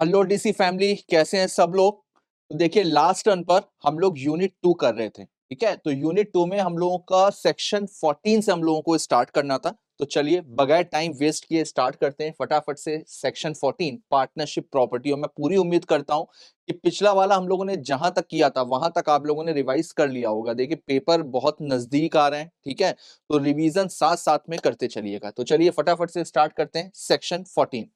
Hello DC family, कैसे हैं सब लोग। तो देखिए, लास्ट टर्न पर हम लोग यूनिट 2 कर रहे थे, ठीक है। तो यूनिट 2 में हम लोगों का सेक्शन 14 से हम लोगों को स्टार्ट करना था। तो चलिए बगैर टाइम वेस्ट किए स्टार्ट करते हैं फटाफट से सेक्शन 14 पार्टनरशिप प्रॉपर्टी। और मैं पूरी उम्मीद करता हूं कि पिछला वाला हम लोगों ने जहां तक किया था वहां तक आप लोगों ने रिवाइज कर लिया होगा। देखिए पेपर बहुत नजदीक आ रहे हैं, ठीक है। तो रिवीजन साथ साथ में करते चलिएगा। तो चलिए फटाफट से स्टार्ट करते हैं सेक्शन 14।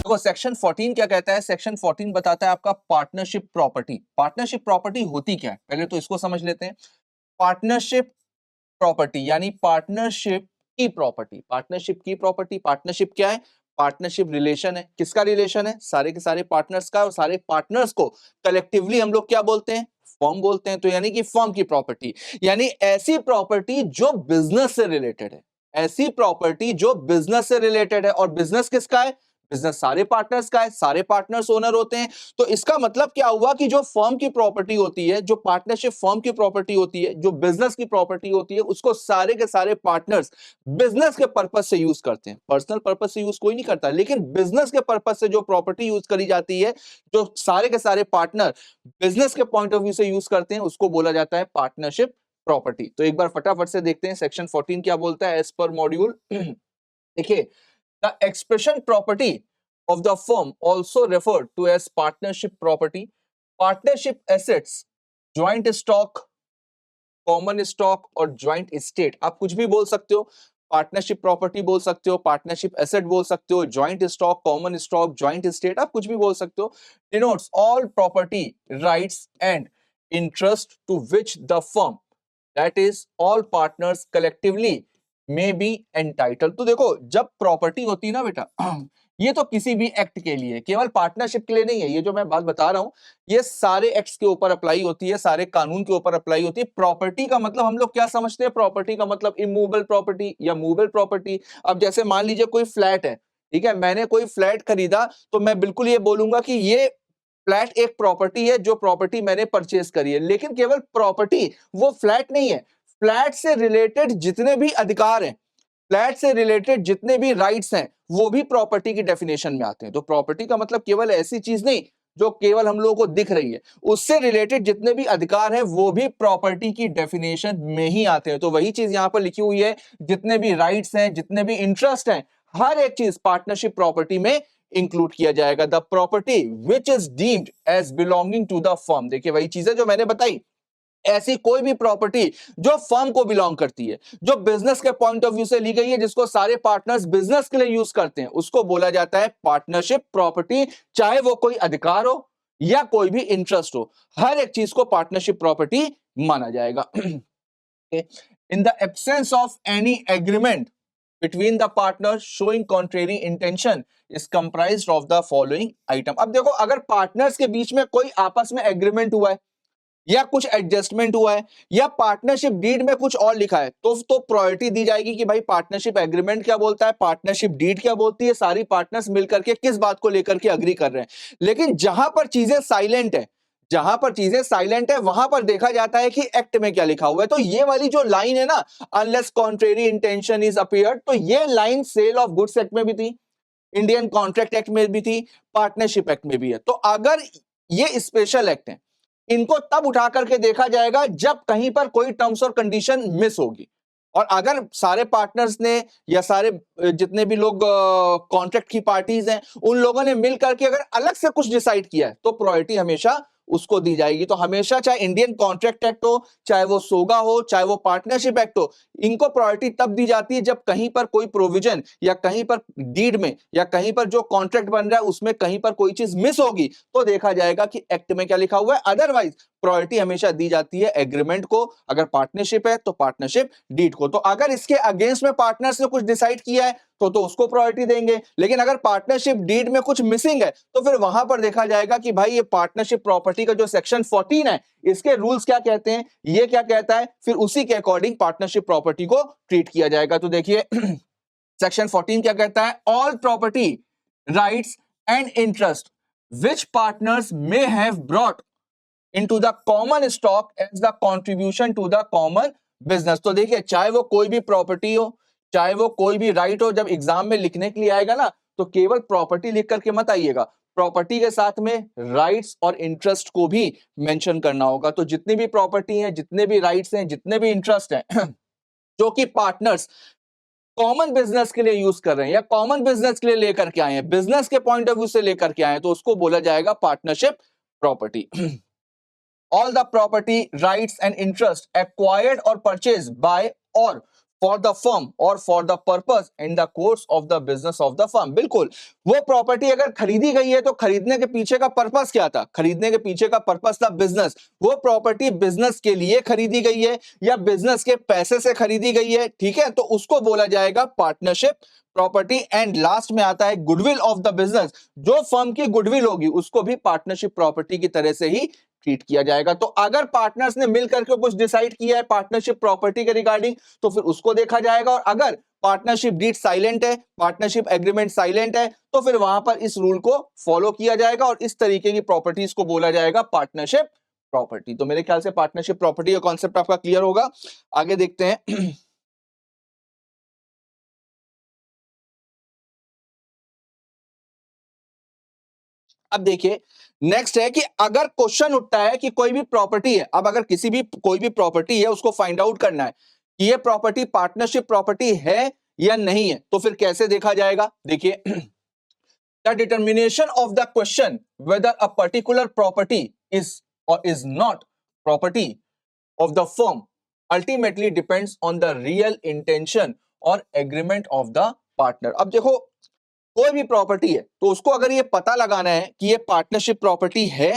देखो सेक्शन 14 क्या कहता है। सेक्शन 14 बताता है आपका पार्टनरशिप प्रॉपर्टी। पार्टनरशिप प्रॉपर्टी होती क्या है, पहले तो इसको समझ लेते हैं। पार्टनरशिप प्रॉपर्टी यानी पार्टनरशिप की प्रॉपर्टी। पार्टनरशिप की प्रॉपर्टी, पार्टनरशिप क्या है? पार्टनरशिप रिलेशन है। किसका रिलेशन है? सारे के सारे पार्टनर्स का। और सारे पार्टनर्स को कलेक्टिवली हम लोग क्या बोलते हैं? फर्म बोलते हैं। तो यानी कि फर्म की प्रॉपर्टी, यानी ऐसी प्रॉपर्टी जो बिजनेस से रिलेटेड है। ऐसी प्रॉपर्टी जो बिजनेस से रिलेटेड है। और बिजनेस किसका है? बिजनेस सारे पार्टनर्स का है। सारे पार्टनर्स ओनर होते हैं। तो इसका मतलब क्या हुआ कि जो फर्म की प्रॉपर्टी होती है, जो पार्टनरशिप फर्म की प्रॉपर्टी होती है, जो बिजनेस की प्रॉपर्टी होती है, उसको सारे के सारे पार्टनर्स बिजनेस के पर्पस से यूज करते हैं। पर्सनल पर्पस से यूज कोई नहीं करता, लेकिन बिजनेस के पर्पस से जो प्रॉपर्टी यूज करी जाती है, जो सारे के सारे पार्टनर बिजनेस के पॉइंट ऑफ व्यू से यूज करते हैं, उसको बोला जाता है पार्टनरशिप प्रॉपर्टी। तो एक बार फटाफट से देखते हैं सेक्शन 14 क्या बोलता है एज पर मॉड्यूल। देखिए, the expression property of the firm also referred to as partnership property, partnership assets, joint stock, common stock और ज्वाइंट एस्टेट। आप कुछ भी बोल सकते हो। पार्टनरशिप प्रॉपर्टी बोल सकते हो, पार्टनरशिप एसेट बोल सकते हो, joint stock, common stock, joint estate, आप कुछ भी बोल सकते हो। Denotes all property rights and interest to which the firm, that is all partners collectively may be entitle. तो देखो, जब प्रॉपर्टी होती है ना बेटा, ये तो किसी भी एक्ट के लिए, केवल पार्टनरशिप के लिए नहीं है। ये जो मैं बात बता रहा हूं, ये सारे एक्ट्स के ऊपर अप्लाई होती है, सारे कानून के ऊपर अप्लाई होती है। प्रॉपर्टी का मतलब हम लोग क्या समझते हैं? प्रॉपर्टी का मतलब इमूवेबल प्रॉपर्टी या मूवेबल प्रॉपर्टी। अब जैसे मान लीजिए कोई फ्लैट है, ठीक है, मैंने कोई फ्लैट खरीदा, तो मैं बिल्कुल ये बोलूंगा कि ये फ्लैट एक प्रॉपर्टी है, जो प्रॉपर्टी मैंने परचेज करी है। लेकिन केवल प्रॉपर्टी वो फ्लैट नहीं है, फ्लैट से रिलेटेड जितने भी अधिकार हैं, फ्लैट से रिलेटेड जितने भी राइट्स हैं, वो भी प्रॉपर्टी की डेफिनेशन में आते हैं। तो प्रॉपर्टी का मतलब केवल ऐसी चीज नहीं जो केवल हम लोगों को दिख रही है, उससे रिलेटेड जितने भी अधिकार हैं वो भी प्रॉपर्टी की डेफिनेशन में ही आते हैं। तो वही चीज यहां पर लिखी हुई है, जितने भी राइट्स हैं, जितने भी इंटरेस्ट हैं, हर एक चीज पार्टनरशिप प्रॉपर्टी में इंक्लूड किया जाएगा। The property which is deemed as belonging to the firm. देखिए वही चीजें जो मैंने बताई, ऐसी कोई भी प्रॉपर्टी जो फर्म को बिलोंग करती है, जो बिजनेस के पॉइंट ऑफ व्यू से ली गई है, जिसको सारे पार्टनर्स बिजनेस के लिए यूज करते हैं, उसको बोला जाता है पार्टनरशिप प्रॉपर्टी। चाहे वो कोई अधिकार हो या कोई भी इंटरेस्ट हो, हर एक चीज को पार्टनरशिप प्रॉपर्टी माना जाएगा। In the absence of any agreement between the partner showing contrary intention is comprised of the following item. अब देखो, अगर पार्टनर्स के बीच में कोई आपस में एग्रीमेंट हुआ है, या कुछ एडजस्टमेंट हुआ है, या पार्टनरशिप डीड में कुछ और लिखा है, तो प्रायोरिटी दी जाएगी कि भाई पार्टनरशिप एग्रीमेंट क्या बोलता है, पार्टनरशिप डीड क्या बोलती है, सारी पार्टनर्स मिलकर के किस बात को लेकर के अग्री कर रहे हैं। लेकिन जहां पर चीजें साइलेंट है, जहां पर चीजें साइलेंट है, वहां पर देखा जाता है कि एक्ट में क्या लिखा हुआ है। तो ये वाली जो लाइन है ना, unless contrary intention is appeared, तो ये line sale of goods act में भी थी, इंडियन कॉन्ट्रैक्ट एक्ट में भी थी, पार्टनरशिप एक्ट में भी है। तो अगर ये स्पेशल एक्ट है, इनको तब उठा करके देखा जाएगा जब कहीं पर कोई टर्म्स और कंडीशन मिस होगी। और अगर सारे पार्टनर्स ने या सारे जितने भी लोग कॉन्ट्रैक्ट की पार्टीज हैं, उन लोगों ने मिल करके अगर अलग से कुछ डिसाइड किया है, तो प्रायोरिटी हमेशा उसको दी जाएगी। तो हमेशा, चाहे इंडियन कॉन्ट्रैक्ट एक्ट हो, चाहे वो सोगा हो, चाहे वो पार्टनरशिप एक्ट हो, इनको प्रायोरिटी तब दी जाती है जब कहीं पर कोई प्रोविजन या कहीं पर डीड में या कहीं पर जो कॉन्ट्रैक्ट बन रहा है उसमें कहीं पर कोई चीज मिस होगी, तो देखा जाएगा कि एक्ट में क्या लिखा हुआ है। अदरवाइज प्रायोरिटी हमेशा दी जाती है एग्रीमेंट को। अगर पार्टनरशिप है तो पार्टनरशिप डीड को। तो अगर इसके अगेंस्ट में पार्टनर्स ने कुछ डिसाइड किया है तो उसको प्रायोरिटी देंगे। लेकिन अगर पार्टनरशिप डीड में कुछ मिसिंग है, तो फिर वहां पर देखा जाएगा कि भाई ये पार्टनरशिप प्रॉपर्टी का जो सेक्शन 14 है, इसके रूल्स क्या कहते हैं, ये क्या कहता है, फिर उसी के अकॉर्डिंग पार्टनरशिप प्रॉपर्टी को ट्रीट किया जाएगा। तो देखिए सेक्शन 14 क्या कहता है? All property rights and interest which partners may have brought into the common stock as the contribution to the common business। तो देखिए, चाहे वो कोई भी प्रॉपर्टी हो, चाहे वो कोई भी राइट हो, जब एग्जाम में लिखने के लिए आएगा ना, तो केवल प्रॉपर्टी लिख करके मत आइएगा, प्रॉपर्टी के साथ में राइट्स और इंटरेस्ट को भी मेंशन करना होगा। तो जितनी भी प्रॉपर्टी है, जितने भी राइट्स हैं, जितने भी इंटरेस्ट हैं जो कि पार्टनर्स कॉमन बिजनेस के लिए यूज कर रहे हैं या कॉमन बिजनेस के लिए लेकर के आए हैं, बिजनेस के पॉइंट ऑफ व्यू से लेकर के आए हैं, तो उसको बोला जाएगा partnership property. All the property, rights and interest acquired or purchased by or for the firm or for the purpose in the course of the business of the firm। बिल्कुल, वो प्रॉपर्टी अगर खरीदी गई है तो खरीदने के पीछे का पर्पस क्या था? खरीदने के पीछे का पर्पस था बिजनेस। वो प्रॉपर्टी बिजनेस के लिए खरीदी गई है या बिजनेस के पैसे से खरीदी गई है, ठीक है, तो उसको बोला जाएगा पार्टनरशिप प्रॉपर्टी। एंड लास्ट में आता है गुडविल ऑफ द बिजनेस, जो फर्म की गुडविल होगी उसको भी पार्टनरशिप प्रॉपर्टी की तरह से ही ट्रीट किया जाएगा। तो अगर पार्टनर्स ने मिलकर के कुछ डिसाइड किया है पार्टनरशिप प्रॉपर्टी के रिगार्डिंग, तो फिर उसको देखा जाएगा, और अगर पार्टनरशिप डीड साइलेंट है, पार्टनरशिप एग्रीमेंट साइलेंट है, तो फिर वहां पर इस रूल को फॉलो किया जाएगा और इस तरीके की प्रॉपर्टीज को बोला जाएगा पार्टनरशिप प्रॉपर्टी। तो मेरे ख्याल से पार्टनरशिप प्रॉपर्टी का कॉन्सेप्ट आपका क्लियर होगा। आगे देखते हैं। अब देखिए, नेक्स्ट है कि अगर क्वेश्चन उठता है कि कोई भी प्रॉपर्टी है, अब अगर किसी भी कोई भी प्रॉपर्टी है उसको फाइंड आउट करना है कि ये प्रॉपर्टी पार्टनरशिप प्रॉपर्टी है या नहीं है, तो फिर कैसे देखा जाएगा? देखिए, the determination of the question whether a particular property is or is not property of the firm ultimately depends on the real intention or agreement of the partner। अब देखो, कोई भी प्रॉपर्टी है तो उसको अगर ये पता लगाना है कि ये पार्टनरशिप प्रॉपर्टी है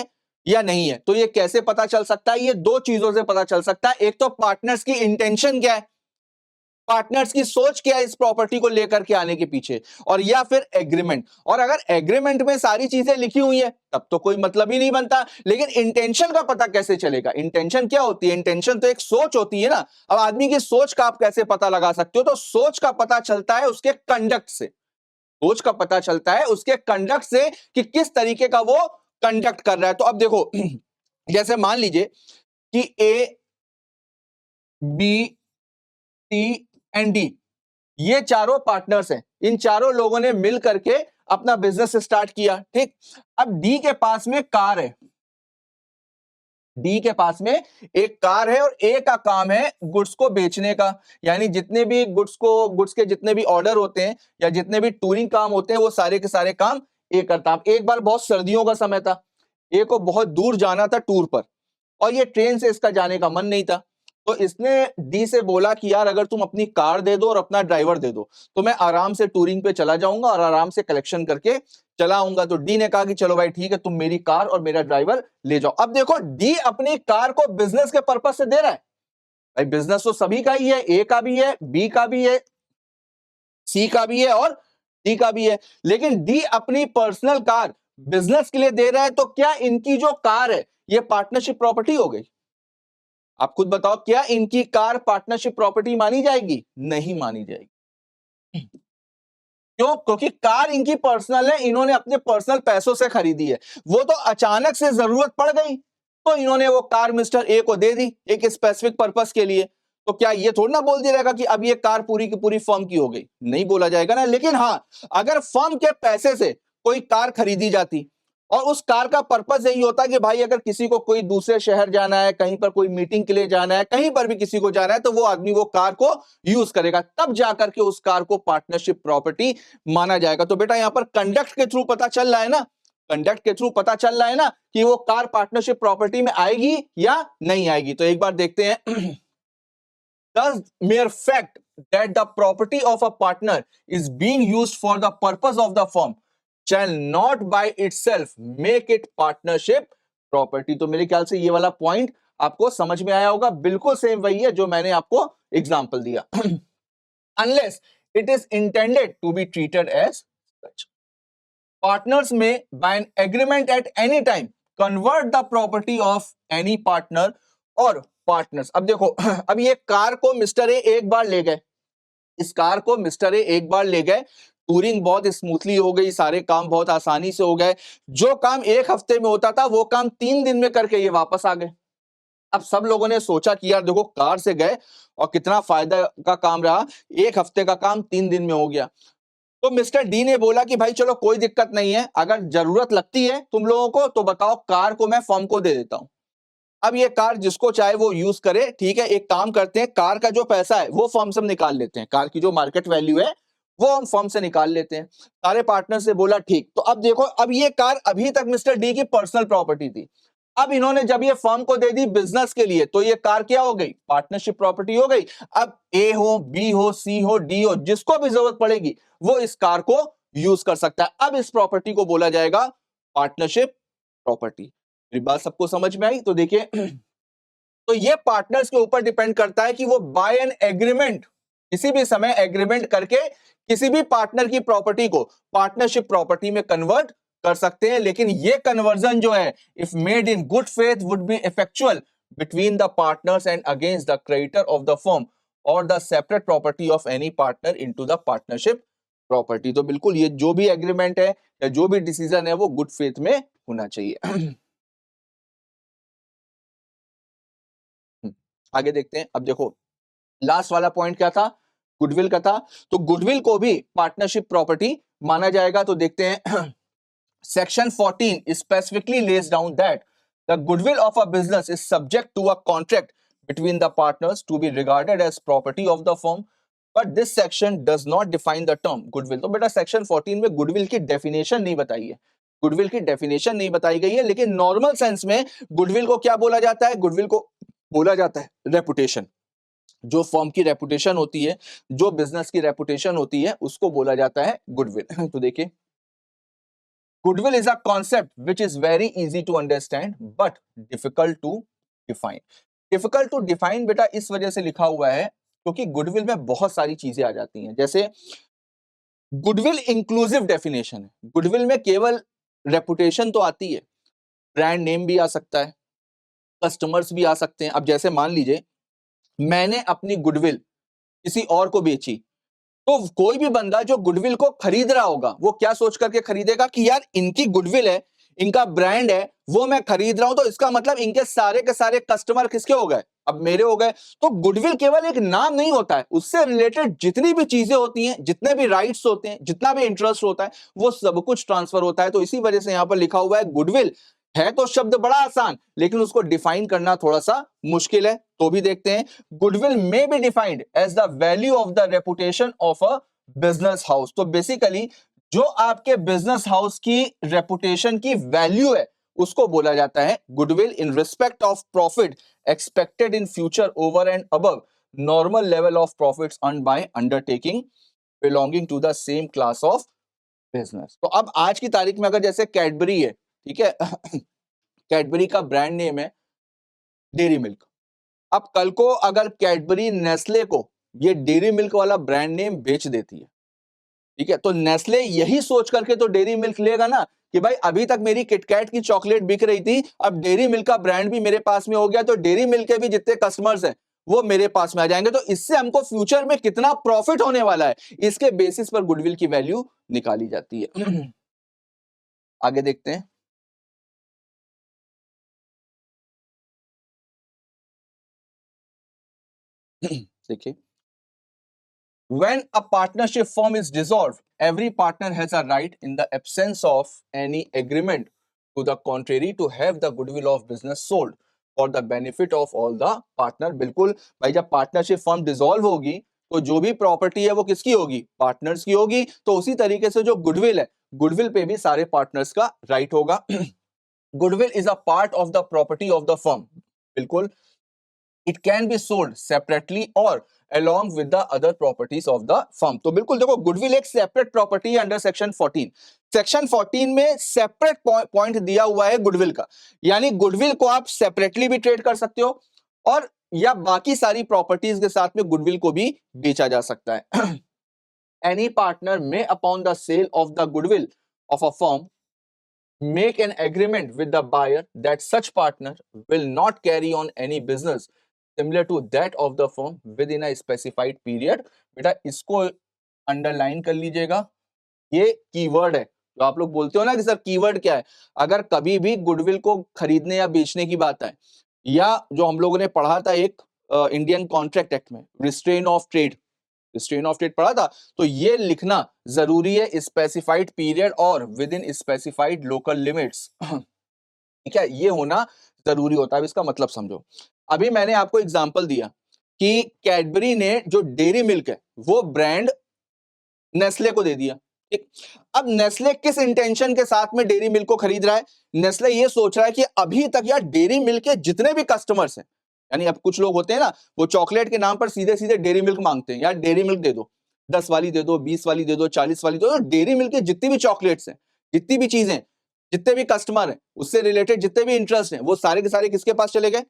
या नहीं है, तो ये कैसे पता चल सकता है? ये दो चीजों से पता चल सकता है। एक तो पार्टनर्स की इंटेंशन क्या है, पार्टनर्स की सोच क्या है इस प्रॉपर्टी को लेकर के आने के पीछे, और या फिर एग्रीमेंट। और अगर एग्रीमेंट में सारी चीजें लिखी हुई है तब तो कोई मतलब ही नहीं बनता, लेकिन इंटेंशन का पता कैसे चलेगा? इंटेंशन क्या होती है? इंटेंशन तो एक सोच होती है ना। अब आदमी की सोच का आप कैसे पता लगा सकते हो? तो सोच का पता चलता है उसके कंडक्ट से, सोच का पता चलता है उसके कंडक्ट से कि किस तरीके का वो कंडक्ट कर रहा है। तो अब देखो, जैसे मान लीजिए कि ए, बी, सी एंड डी, ये चारों पार्टनर्स हैं, इन चारों लोगों ने मिल करके अपना बिजनेस स्टार्ट किया, ठीक। अब डी के पास में कार है, डी के पास में एक कार है और ए का काम है गुड्स को बेचने का, यानी जितने भी गुड्स के जितने भी ऑर्डर होते हैं या जितने भी टूरिंग काम होते हैं वो सारे के सारे काम ए करता। एक बार बहुत सर्दियों का समय था, ए को बहुत दूर जाना था टूर पर, और ये ट्रेन से इसका जाने का मन नहीं था, तो इसने डी से बोला कि यार अगर तुम अपनी कार दे दो और अपना ड्राइवर दे दो तो मैं आराम से टूरिंग पे चला जाऊंगा और आराम से कलेक्शन करके चला आऊंगा। तो डी ने कहा कि चलो भाई ठीक है, तुम मेरी कार और मेरा ड्राइवर ले जाओ। अब देखो, डी अपनी कार को बिजनेस के पर्पज से दे रहा है, भाई बिजनेस तो सभी का ही है, ए का भी है, बी का भी है, सी का भी है और डी का भी है, लेकिन डी अपनी पर्सनल कार बिजनेस के लिए दे रहा है, तो क्या इनकी जो कार है ये पार्टनरशिप प्रॉपर्टी हो गई? आप खुद बताओ, क्या इनकी कार पार्टनरशिप प्रॉपर्टी मानी जाएगी? नहीं मानी जाएगी। क्यों? क्योंकि कार इनकी पर्सनल है, इन्होंने अपने पर्सनल पैसों से खरीदी है। वो तो अचानक से जरूरत पड़ गई तो इन्होंने वो कार मिस्टर ए को दे दी एक स्पेसिफिक पर्पस के लिए। तो क्या ये थोड़ा ना बोल दिया जाएगा कि अब ये कार पूरी की पूरी फर्म की हो गई? नहीं बोला जाएगा ना। लेकिन हाँ, अगर फर्म के पैसे से कोई कार खरीदी जाती और उस कार का पर्पस यही होता है कि भाई अगर किसी को कोई दूसरे शहर जाना है, कहीं पर कोई मीटिंग के लिए जाना है, कहीं पर भी किसी को जाना है, तो वो आदमी वो कार को यूज करेगा, तब जाकर के उस कार को पार्टनरशिप प्रॉपर्टी माना जाएगा। तो बेटा यहां पर कंडक्ट के थ्रू पता चल रहा है ना, कंडक्ट के थ्रू पता चल रहा है ना कि वो कार पार्टनरशिप प्रॉपर्टी में आएगी या नहीं आएगी। तो एक बार देखते हैं। Does mere fact that the property of a partner is being used for the purpose of the firm shall not by itself make it partnership property। तो मेरे ख्याल से ये वाला पॉइंट आपको समझ में आया होगा, बिल्कुल सेम वही है जो मैंने आपको एग्जांपल दिया। Unless it is intended to be treated as such, partners may by an agreement at any time convert the property of any partner or partners. अब देखो, अब ये कार को मिस्टर ए एक बार ले गए, इस कार को मिस्टर ए एक बार ले गए टूरिंग बहुत स्मूथली हो गई, सारे काम बहुत आसानी से हो गए। जो काम 1 हफ्ते में होता था वो काम 3 दिन में करके ये वापस आ गए। अब सब लोगों ने सोचा कि यार देखो, कार से गए और कितना फायदा का काम रहा, 1 हफ्ते का काम 3 दिन में हो गया। तो मिस्टर डी ने बोला कि भाई चलो कोई दिक्कत नहीं है, अगर जरूरत लगती है तुम लोगों को तो बताओ, कार को मैं फर्म को दे देता हूं। अब ये कार जिसको चाहे वो यूज करे, ठीक है। एक काम करते हैं, कार का जो पैसा है वो फर्म से हम निकाल लेते हैं, कार की जो मार्केट वैल्यू है वो हम फर्म से निकाल लेते हैं। सारे पार्टनर से बोला ठीक। तो अब देखो, अब ये कार अभी तक मिस्टर डी की पर्सनल प्रॉपर्टी थी। अब इन्होंने जब ये फर्म को दे दी बिजनेस के लिए, तो ये कार क्या हो गई? पार्टनरशिप प्रॉपर्टी हो गई। अब ए हो, बी हो, सी हो, डी हो, जिसको भी जरूरत पड़ेगी वो इस कार को यूज कर सकता है। अब इस प्रॉपर्टी को बोला जाएगा पार्टनरशिप प्रॉपर्टी। मेरी बात सबको समझ में आई? तो देखिए, तो ये पार्टनर्स के ऊपर डिपेंड करता है कि वो बाय एन एग्रीमेंट, किसी भी समय एग्रीमेंट करके किसी भी पार्टनर की प्रॉपर्टी को पार्टनरशिप प्रॉपर्टी में कन्वर्ट कर सकते हैं। लेकिन ये कन्वर्जन जो है, if made in good faith, would be effectual between the partners and against the creditor of the firm or the separate property of any partner into the partnership property. तो बिल्कुल ये जो भी एग्रीमेंट है या जो भी डिसीजन है वो गुड फेथ में होना चाहिए। आगे देखते हैं। अब देखो, लास्ट वाला पॉइंट क्या था? गुडविल का था। तो गुडविल को भी पार्टनरशिप प्रॉपर्टी माना जाएगा। तो देखते हैं, section 14 specifically lays down that the goodwill of a business is subject to a contract between the partners to be regarded as property of the firm, but this section does not define the term goodwill. तो बेटा section 14 में goodwill की definition नहीं बताई है, goodwill की definition नहीं बताई गई है। लेकिन नॉर्मल सेंस में गुडविल को क्या बोला जाता है? गुडविल को बोला जाता है रेपुटेशन। जो फर्म की रेपुटेशन होती है, जो बिजनेस की रेपुटेशन होती है, उसको बोला जाता है गुडविल। तो देखिए, goodwill is a concept which is very easy to understand but difficult to define. Difficult to define बेटा इस वजह से लिखा हुआ है क्योंकि गुडविल में बहुत सारी चीजें आ जाती हैं। जैसे गुडविल इंक्लूसिव डेफिनेशन है, गुडविल में केवल रेपुटेशन तो आती है, ब्रांड नेम भी आ सकता है, कस्टमर्स भी आ सकते हैं। अब जैसे मान लीजिए मैंने अपनी गुडविल किसी और को बेची, तो कोई भी बंदा जो गुडविल को खरीद रहा होगा वो क्या सोच करके खरीदेगा कि यार इनकी गुडविल है, इनका ब्रांड है, वो मैं खरीद रहा हूं, तो इसका मतलब इनके सारे के सारे कस्टमर किसके हो गए? अब मेरे हो गए। तो गुडविल केवल एक नाम नहीं होता है, उससे रिलेटेड जितनी भी चीजें होती हैं, जितने भी राइट्स होते हैं, जितना भी इंटरेस्ट होता है, वो सब कुछ ट्रांसफर होता है। तो इसी वजह से यहां पर लिखा हुआ है गुडविल। है तो शब्द बड़ा आसान, लेकिन उसको डिफाइन करना थोड़ा सा मुश्किल है। तो भी देखते हैं, goodwill may be defined as the value of the reputation of a business house. तो बेसिकली जो आपके बिजनेस हाउस की रेपुटेशन की वैल्यू है उसको बोला जाता है goodwill in respect of profit expected in future over and above normal level of profits earned by undertaking belonging to the same class of business. तो अब आज की तारीख में अगर जैसे कैडबरी है, ठीक है, कैडबरी का ब्रांड नेम है डेयरी मिल्क। अब कल को अगर कैडबरी नेस्ले को ये डेयरी मिल्क वाला ब्रांड नेम बेच देती है, ठीक है, तो नेस्ले यही सोच करके तो डेयरी मिल्क लेगा ना कि भाई अभी तक मेरी किटकैट की चॉकलेट बिक रही थी, अब डेयरी मिल्क का ब्रांड भी मेरे पास में हो गया, तो डेयरी मिल्क के भी जितने कस्टमर्स हैं वो मेरे पास में आ जाएंगे। तो इससे हमको फ्यूचर में कितना प्रॉफिट होने वाला है, इसके बेसिस पर गुडविल की वैल्यू निकाली जाती है। आगे देखते हैं। देखिए, when a partnership firm is dissolved, every partner has a right in the absence of any agreement to the contrary to have the goodwill of business sold for the benefit of all the partner। बिल्कुल भाई, जब partnership firm dissolve होगी तो जो भी property है वो किसकी होगी? पार्टनर्स की होगी। तो उसी तरीके से जो गुडविल है, गुडविल पे भी सारे पार्टनर्स का राइट होगा। Goodwill is a part of the property of the firm. बिल्कुल, it can be sold separately or along with the other properties of the firm। तो बिल्कुल देखो, गुडविल एक सेपरेट प्रॉपर्टी है अंडर सेक्शन 14। सेक्शन 14 में separate point दिया हुआ है गुडविल का, यानी गुडविल को आप सेपरेटली भी ट्रेड कर सकते हो और या बाकी सारी प्रॉपर्टीज के साथ में गुडविल को भी बेचा जा सकता है। Any partner may upon the sale of the goodwill of a firm make an agreement with the buyer that such partner will not carry on any business similar to that of the firm within a specified period। बेटा इसको underline कर लीजिएगा ये keyword है जो आप लोग बोलते हो ना कि सर कीवर्ड क्या है। अगर कभी भी गुडविल को खरीदने या बेचने की बात आए, या जो हम लोगों ने पढ़ा था एक इंडियन कॉन्ट्रैक्ट एक्ट में रिस्ट्रेन ऑफ ट्रेड पढ़ा था, तो ये लिखना जरूरी है, स्पेसिफाइड पीरियड और with in specified local limits. ठीक है, ये होना जरूरी होता है। इसका मतलब समझो, अभी मैंने आपको एग्जांपल दिया कि कैडबरी ने जो डेयरी मिल्क है वो ब्रांड नेस्ले को दे दिया। ठीक, अब नेस्ले किस इंटेंशन के साथ में डेयरी मिल्क को खरीद रहा है? नेस्ले ये सोच रहा है कि अभी तक यार डेयरी मिल्क के जितने भी कस्टमर्स हैं, यानी अब कुछ लोग होते हैं ना, वो चॉकलेट के नाम पर सीधे सीधे डेयरी मिल्क मांगते हैं, यार डेयरी मिल्क दे दो, 10 वाली दे दो, 20 वाली दे दो, 40 वाली दे दो। डेयरी मिल्क के जितनी भी चॉकलेट्स हैं, जितनी भी चीजें, जितने भी कस्टमर हैं, उससे रिलेटेड जितने भी इंटरेस्ट हैं, वो सारे के सारे किसके पास चले गए?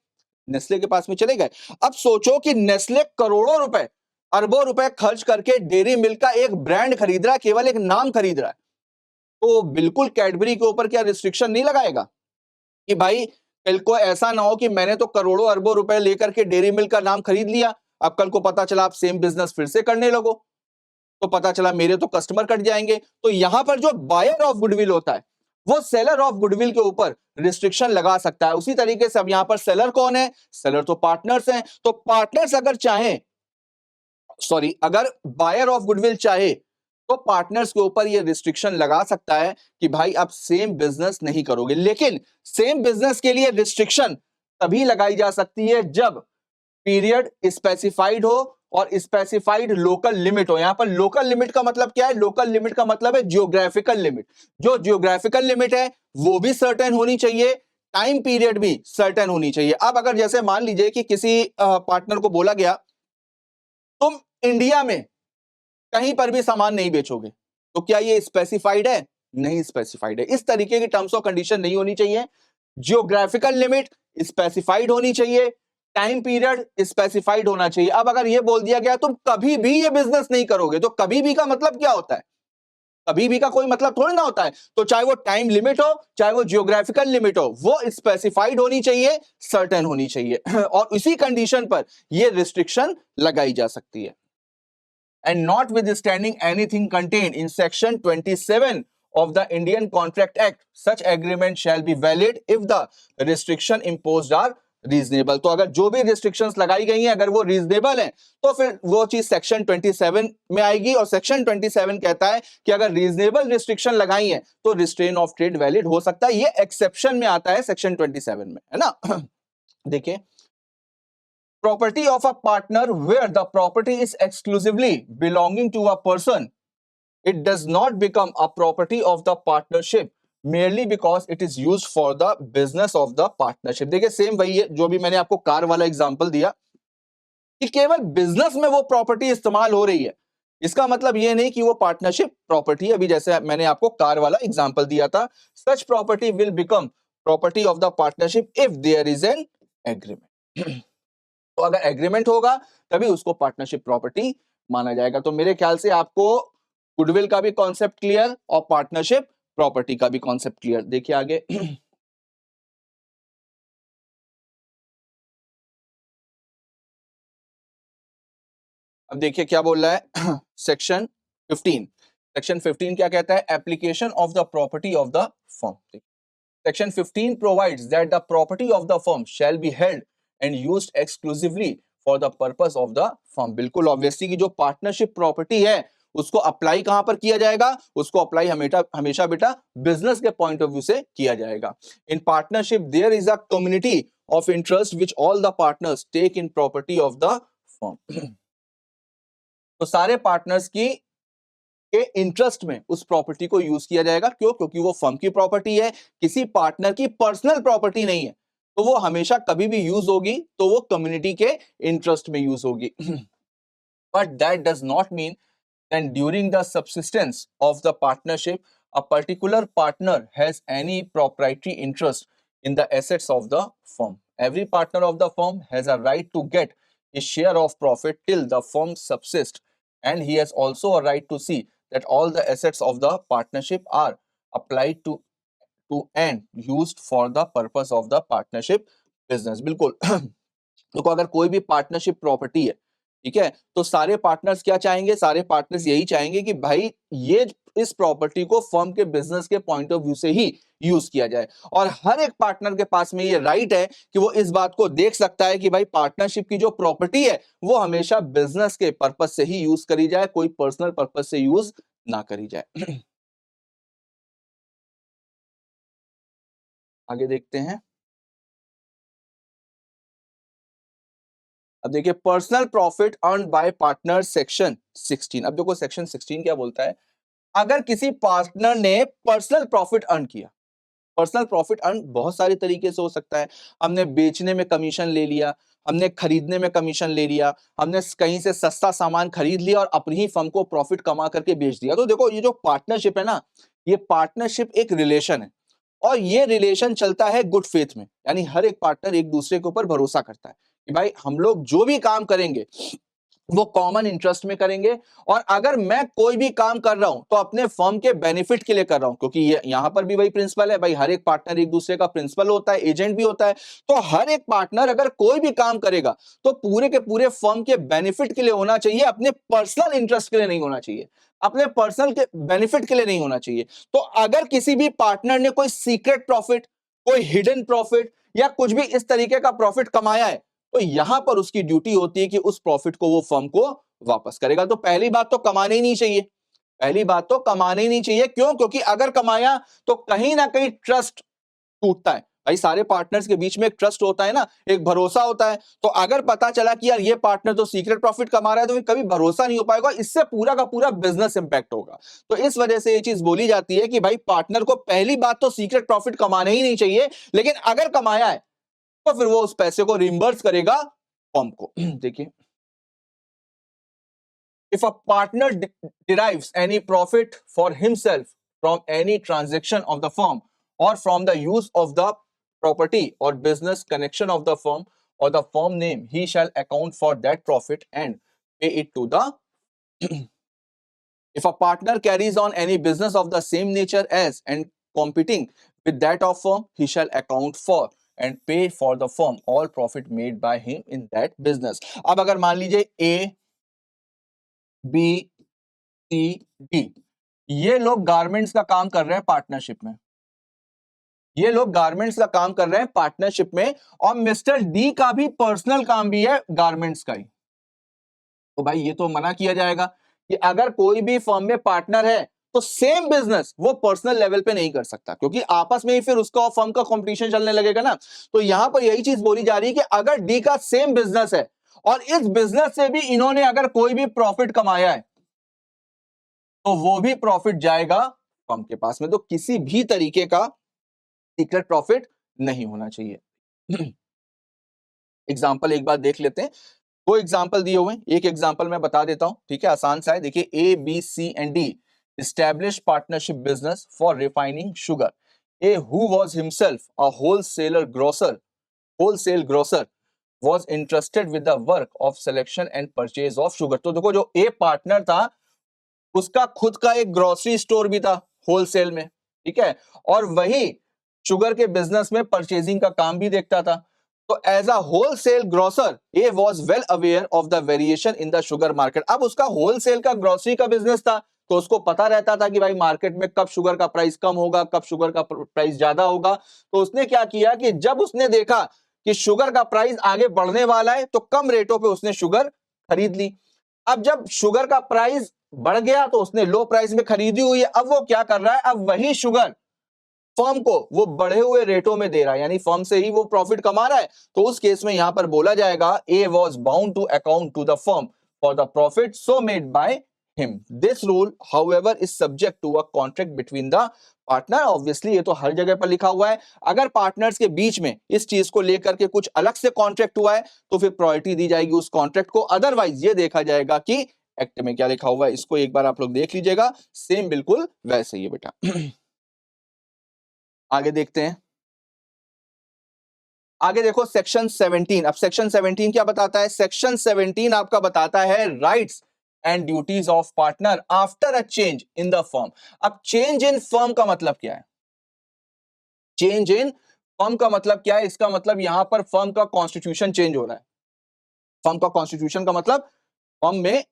नेस्ले के पास में चले गए। अब सोचो कि नेस्ले करोड़ों रुपए, अरबों रुपए खर्च करके डेयरी मिल्क का एक ब्रांड खरीद रहा है, केवल एक नाम खरीद रहा है, तो बिल्कुल कैडबरी के ऊपर क्या रिस्ट्रिक्शन नहीं लगाएगा कि भाई कल को ऐसा ना हो कि मैंने तो करोड़ों अरबों रुपए लेकर के डेयरी मिल्क का नाम खरीद लिया, अब कल को पता चला आप सेम बिजनेस फिर से करने लगो, तो पता चला मेरे तो कस्टमर कट जाएंगे। तो यहां पर जो बायर ऑफ गुडविल होता है वो सेलर ऑफ गुडविल के ऊपर रिस्ट्रिक्शन लगा सकता है। उसी तरीके से अब यहां पर सेलर कौन है? सेलर तो पार्टनर्स हैं, तो पार्टनर्स अगर चाहें, सॉरी, अगर बायर ऑफ गुडविल चाहे तो पार्टनर्स के ऊपर ये रिस्ट्रिक्शन लगा सकता है कि भाई आप सेम बिजनेस नहीं करोगे। लेकिन सेम बिजनेस के लिए रिस्ट्रिक्शन तभी लगाई जा सकती है जब पीरियड स्पेसिफाइड हो और स्पेसिफाइड लोकल लिमिट हो। यहां पर लोकल लिमिट का मतलब क्या है? लोकल लिमिट का मतलब है जियोग्राफिकल लिमिट। जो जियोग्राफिकल लिमिट है वो भी सर्टेन होनी चाहिए, टाइम पीरियड भी सर्टेन होनी चाहिए। अब अगर जैसे मान लीजिए कि किसी पार्टनर को बोला गया तुम इंडिया में कहीं पर भी सामान नहीं बेचोगे, तो क्या ये स्पेसिफाइड है? नहीं स्पेसिफाइड है। इस तरीके की टर्म्स और कंडीशन नहीं होनी चाहिए। जियोग्राफिकल लिमिट स्पेसिफाइड होनी चाहिए, टाइम पीरियड स्पेसिफाइड होना चाहिए। अब अगर ये बोल दिया गया तुम कभी भी ये बिजनेस नहीं करोगे, तो कभी भी का मतलब क्या होता है? कभी भी का कोई मतलब थोड़ी ना होता है। तो चाहे वो टाइम लिमिट हो, चाहे वो जियोग्राफिकल लिमिट हो, वो स्पेसिफाइड होनी चाहिए, सर्टेन होनी चाहिए। और इसी कंडीशन पर ये रिस्ट्रिक्शन लगाई जा सकती है। And notwithstanding anything contained in section 27 of the Indian Contract Act, such agreement shall be valid if the restriction imposed are reasonable. तो अगर जो भी रिस्ट्रिक्शंस लगाई गई हैं अगर वो रीजनेबल हैं तो फिर वो चीज सेक्शन 27 में आएगी। और सेक्शन 27 कहता है कि अगर रीजनेबल रिस्ट्रिक्शन लगाई है तो रिस्ट्रेन ऑफ ट्रेड वैलिड हो सकता है। ये एक्सेप्शन में आता है सेक्शन 27 में, है ना। देखिए, property of a partner where the property is exclusively belonging to a person, it does not become a property of the partnership merely because it is used for the business of the partnership। देखिए same वही है जो भी मैंने आपको car वाला example दिया कि केवल बिजनेस में वो प्रॉपर्टी इस्तेमाल हो रही है, इसका मतलब ये नहीं कि वो पार्टनरशिप प्रॉपर्टी है। अभी जैसे मैंने आपको कार वाला एग्जांपल दिया था, such property will become property of the partnership if there is an agreement. तो अगर एग्रीमेंट होगा तभी उसको पार्टनरशिप प्रॉपर्टी माना जाएगा। तो मेरे ख्याल से आपको गुडविल का भी कॉन्सेप्ट क्लियर और पार्टनरशिप प्रॉपर्टी का भी कॉन्सेप्ट क्लियर। देखिए आगे। अब देखिए क्या बोल रहा है सेक्शन 15। सेक्शन 15 क्या कहता है? Application of the property of the firm. Section 15 provides that the property of the firm shall be held and used exclusively for the purpose of the firm. बिल्कुल ऑब्वियसली की जो पार्टनरशिप प्रॉपर्टी है उसको apply कहां पर किया जाएगा? उसको अप्लाई हमेशा हमेशा बेटा बिजनेस के पॉइंट ऑफ व्यू से किया जाएगा। In partnership there is a community of interest which all the partners take in property of the firm. तो सारे पार्टनर्स की के इंटरेस्ट में उस प्रॉपर्टी को यूज किया जाएगा। क्यों? क्योंकि वो फर्म की प्रॉपर्टी है, किसी पार्टनर की पर्सनल प्रॉपर्टी नहीं है, तो वो हमेशा कभी भी यूज होगी तो वो कम्युनिटी के इंटरेस्ट में यूज होगी। But that does not mean that during the subsistence of the partnership a particular partner has any proprietary interest in the assets of the firm. Every partner of the firm has a right to get his share of profit till the firm subsists, and he has also a right to see that all the assets of the partnership are applied to and used for the purpose of the partnership business। बिल्कुल। देखो अगर कोई भी partnership property है ठीक है, तो सारे पार्टनर्स क्या चाहेंगे, सारे पार्टनर्स यही चाहेंगे कि भाई ये इस प्रॉपर्टी को फर्म के बिजनेस के पॉइंट ऑफ व्यू से ही यूज किया जाए, और हर एक पार्टनर के पास में ये राइट है कि वो इस बात को देख सकता है कि भाई पार्टनरशिप की जो प्रॉपर्टी है वो हमेशा बिजनेस के पर्पज से ही यूज करी जाए, कोई पर्सनल पर्पज से यूज ना करी जाए। आगे देखते हैं। अब देखिए personal profit earn by partner section 16। अब देखो सेक्शन 16 क्या बोलता है, अगर किसी पार्टनर ने पर्सनल प्रॉफिट अर्न किया, पर्सनल प्रॉफिट अर्न बहुत सारे तरीके से हो सकता है, हमने बेचने में कमीशन ले लिया, हमने खरीदने में कमीशन ले लिया, हमने कहीं से सस्ता सामान खरीद लिया और अपनी ही फर्म को प्रॉफिट कमा करके बेच दिया। तो देखो ये जो पार्टनरशिप है ना, ये पार्टनरशिप एक रिलेशन है, और ये रिलेशन चलता है गुड फेथ में, यानी हर एक पार्टनर एक दूसरे के ऊपर भरोसा करता है कि भाई हम लोग जो भी काम करेंगे वो कॉमन इंटरेस्ट में करेंगे, और अगर मैं कोई भी काम कर रहा हूं तो अपने फर्म के बेनिफिट के लिए कर रहा हूं, क्योंकि ये यहां पर भी वही प्रिंसिपल है भाई, हर एक पार्टनर एक दूसरे का प्रिंसिपल होता है, एजेंट भी होता है। तो हर एक पार्टनर अगर कोई भी काम करेगा तो पूरे के पूरे फर्म के बेनिफिट के लिए होना चाहिए, अपने पर्सनल इंटरेस्ट के लिए नहीं होना चाहिए, अपने पर्सनल के बेनिफिट के लिए नहीं होना चाहिए। तो अगर किसी भी पार्टनर ने कोई सीक्रेट प्रॉफिट, कोई हिडन प्रॉफिट या कुछ भी इस तरीके का प्रॉफिट कमाया है, तो यहां पर उसकी ड्यूटी होती है कि उस प्रॉफिट को वो फर्म को वापस करेगा। तो पहली बात तो कमाने ही नहीं चाहिए, पहली बात तो कमाने ही नहीं चाहिए। क्यों? क्योंकि अगर कमाया तो कहीं ना कहीं ट्रस्ट टूटता है भाई, सारे पार्टनर्स के बीच में एक ट्रस्ट होता है ना, एक भरोसा होता है। तो अगर पता चला कि यार ये पार्टनर तो सीक्रेट प्रॉफिट कमा रहा है, तो फिर कभी भरोसा नहीं हो पाएगा, इससे पूरा का पूरा बिजनेस इंपैक्ट होगा। तो इस वजह से ये चीज बोली जाती है कि भाई पार्टनर को पहली बात तो सीक्रेट प्रॉफिट कमाने ही नहीं चाहिए, लेकिन अगर कमाया है तो फिर वो उस पैसे को रिइंबर्स करेगा फर्म को। देखिए, if a partner derives any profit for himself from any transaction of the firm or from the use of the property or business connection of the firm or the firm name, he shall account for that profit and pay it to the if a partner carries on any business of the same nature as and competing with that of firm, he shall account for and pay for the firm all profit made by him in that business. अब अगर मान लीजिए A, B, C, D ये लोग garments का काम कर रहे हैं पार्टनरशिप में, ये लोग गारमेंट्स का काम कर रहे हैं पार्टनरशिप में, और मिस्टर डी का भी पर्सनल काम भी है गारमेंट्स का ही। तो भाई ये तो मना किया जाएगा कि अगर कोई भी फर्म में पार्टनर है तो सेम बिजनेस वो पर्सनल लेवल पे नहीं कर सकता, क्योंकि आपस में ही फिर उसका और फर्म का कंपटीशन चलने लगेगा ना। तो यहां पर यही चीज बोली जा रही है कि अगर डी का सेम बिजनेस है और इस बिजनेस से भी इन्होंने अगर कोई भी प्रॉफिट कमाया है तो वो भी प्रॉफिट जाएगा फर्म के पास में। तो किसी भी तरीके का सीक्रेट प्रॉफिट नहीं होना चाहिए। एग्जाम्पल एक बार देख लेते हैं, दो एग्जाम्पल दिए हुए हैं, एक एग्जाम्पल मैं बता देता हूं, ठीक है, आसान सा है। देखिए A, B, C and D established partnership business for refining sugar. A who was himself a wholesale grocer was entrusted with the work of selection and purchase of sugar. तो देखो जो ए पार्टनर था उसका खुद का एक ग्रोसरी स्टोर भी था होलसेल में, ठीक है, और वही शुगर के बिजनेस में परचेजिंग का काम भी देखता था। तो as a wholesale grocer A was well aware of the variation in the sugar market. अब उसका होलसेल का ग्रोसरी का बिजनेस था, तो उसको पता रहता था कि भाई मार्केट में कब शुगर का प्राइस कम होगा, कब शुगर का प्राइस ज्यादा होगा। तो उसने क्या किया कि जब उसने देखा कि शुगर का प्राइस आगे बढ़ने वाला है तो कम रेटों पे उसने शुगर खरीद ली। अब जब शुगर का प्राइस बढ़ गया तो उसने लो प्राइस में खरीदी हुई है, अब वो क्या कर रहा है, अब वही शुगर फर्म को वो बढ़े हुए रेटों में दे रहा है, यानी फर्म से ही वो प्रॉफिट कमा रहा है। तो उस केस में यहां पर बोला जाएगा A was bound to account to the firm for the profit so made by him. This rule however is subject to a contract between the partner. Obviously ये तो हर जगह पर लिखा हुआ है, अगर पार्टनर्स के बीच में इस चीज को लेकर के कुछ अलग से कॉन्ट्रैक्ट हुआ है तो फिर प्रायोरिटी दी जाएगी उस कॉन्ट्रैक्ट को, अदरवाइज ये देखा जाएगा कि एक्ट में क्या लिखा हुआ है। इसको एक बार आप लोग देख लीजिएगा, सेम बिल्कुल वैसे ही है बेटा। आगे देखते हैं, आगे देखो सेक्शन 17। अब सेक्शन 17 क्या बताता है, सेक्शन 17 आपका बताता है rights and duties of partner after a change in the firm. अब चेंज इन फर्म का मतलब क्या है, चेंज इन फर्म का मतलब क्या है, इसका मतलब यहां पर फर्म का कॉन्स्टिट्यूशन चेंज हो रहा है। फर्म का कॉन्स्टिट्यूशन का मतलब फर्म में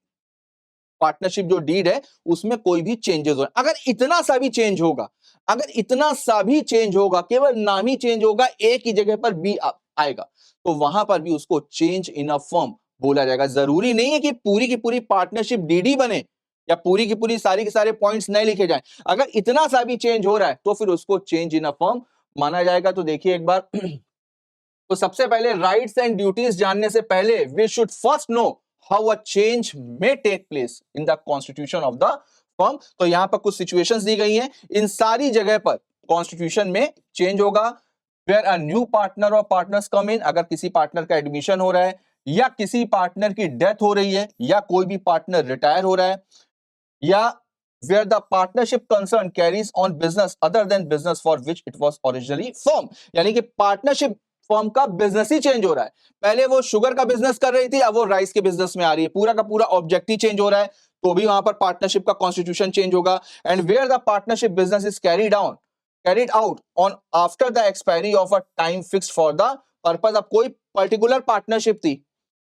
पार्टनरशिप जो डीड है उसमें कोई भी चेंजेस हो, अगर इतना सा भी चेंज होगा, अगर इतना सा भी चेंज होगा, केवल नाम ही चेंज होगा, एक ही जगह पर बी आएगा, तो वहां पर भी उसको चेंज इन अ फर्म बोला जाएगा। जरूरी नहीं है कि पूरी की पूरी पार्टनरशिप डीडी बने या पूरी की पूरी सारी के सारे पॉइंट्स नहीं लिखे जाए, अगर इतना सा भी चेंज हो रहा है तो फिर उसको चेंज इन अ फर्म माना जाएगा। तो देखिए एक बार तो सबसे पहले राइट्स एंड ड्यूटीज जानने से पहले we should first know how a change may take place in the constitution of the firm. तो यहां पर कुछ सिचुएशंस दी गई हैं, इन सारी जगह पर कॉन्स्टिट्यूशन में चेंज होगा। वेयर अ न्यू पार्टनर और पार्टनर्स कम इन, अगर किसी पार्टनर का एडमिशन हो रहा है या किसी पार्टनर की डेथ हो रही है या कोई भी पार्टनर रिटायर हो रहा है, या where the partnership concern carries on business other than business for which it was originally formed, यानी कि पार्टनरशिप फर्म का बिजनेस ही चेंज हो रहा है। पहले वो शुगर का बिजनेस कर रही थी, अब वो राइस के बिजनेस में आ रही है, पूरा का पूरा ऑब्जेक्ट ही चेंज हो रहा है, तो भी वहां पर पार्टनरशिप का कॉन्स्टिट्यूशन चेंज होगा। And where the partnership business is carried out on after the expiry of a time fixed for the purpose, अब कोई पर्टिकुलर पार्टनरशिप थी,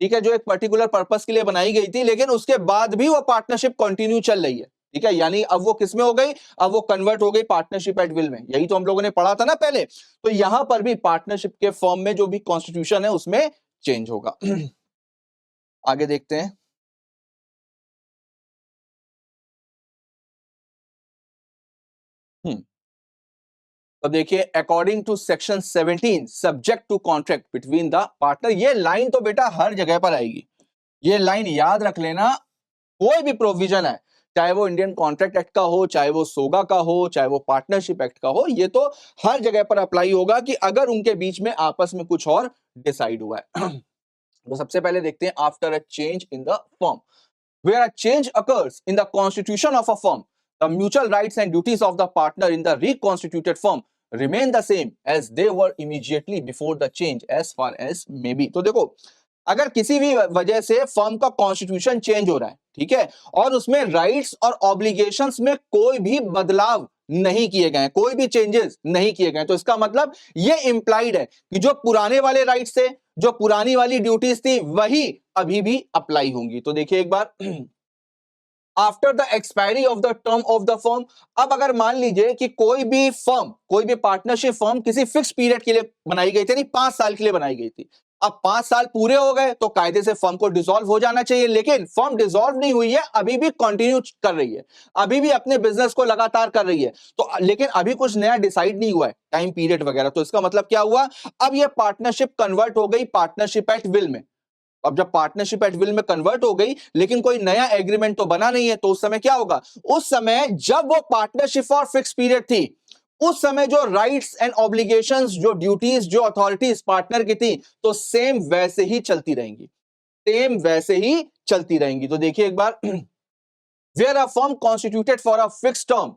ठीक है, जो एक पर्टिकुलर पर्पस के लिए बनाई गई थी, लेकिन उसके बाद भी वो पार्टनरशिप कंटिन्यू चल रही है, ठीक है, यानी अब वो किसमें हो गई, अब वो कन्वर्ट हो गई पार्टनरशिप एट विल में, यही तो हम लोगों ने पढ़ा था ना पहले। तो यहां पर भी पार्टनरशिप के फॉर्म में जो भी कॉन्स्टिट्यूशन है उसमें चेंज होगा। आगे देखते हैं। तो देखिए according to section 17 subject to contract between the partner, ये लाइन तो बेटा हर जगह पर आएगी, ये लाइन याद रख लेना। कोई भी प्रोविजन है, चाहे वो इंडियन कॉन्ट्रैक्ट एक्ट का हो, चाहे वो सोगा का हो, चाहे वो पार्टनरशिप एक्ट का हो, ये तो हर जगह पर अप्लाई होगा कि अगर उनके बीच में आपस में कुछ और डिसाइड हुआ है। तो सबसे पहले देखते हैं after a change in the firm, where a change occurs in the constitution of a firm, the mutual rights and duties of the partner in the reconstituted firm remain the same as they were immediately before the change as far as may be। तो देखो अगर किसी भी वजह से firm का constitution change हो रहा है, ठीक है, और उसमें राइट्स और ऑब्लिगेशंस में कोई भी बदलाव नहीं किए गए, कोई भी चेंजेस नहीं किए गए, तो इसका मतलब ये इंप्लाइड है कि जो पुराने वाले राइट्स थे, जो पुरानी वाली ड्यूटीज थी, वही अभी भी अप्लाई होंगी। तो देखिए एक बार after the expiry of the term of the firm, अब अगर मान लीजिए कि कोई भी फर्म, कोई भी पार्टनरशिप फर्म किसी फिक्स पीरियड के लिए बनाई गई थी, यानी 5 साल के लिए बनाई गई थी, अब 5 साल पूरे हो गए तो कायदे से फर्म को डिसॉल्व हो जाना चाहिए, लेकिन फर्म डिसॉल्व नहीं हुई है, अभी भी कंटिन्यू कर रही है, अभी भी अपने बिजनेस को लगातार कर रही है, तो लेकिन अभी कुछ नया डिसाइड नहीं हुआ है टाइम पीरियड वगैरह, तो इसका मतलब क्या हुआ, अब यह पार्टनरशिप कन्वर्ट हो गई पार्टनरशिप एट विल में। अब जब पार्टनरशिप एट विल में कन्वर्ट हो गई लेकिन कोई नया एग्रीमेंट तो बना नहीं है, तो उस समय क्या होगा, उस समय जब वो पार्टनरशिप फॉर फिक्स पीरियड थी, उस समय जो राइट्स एंड ऑब्लिगेशंस, जो ड्यूटीज, जो अथॉरिटीज पार्टनर की थी, तो सेम वैसे ही चलती रहेंगी, सेम वैसे ही चलती रहेंगी। तो देखिए एक बार where a firm constituted for a fix term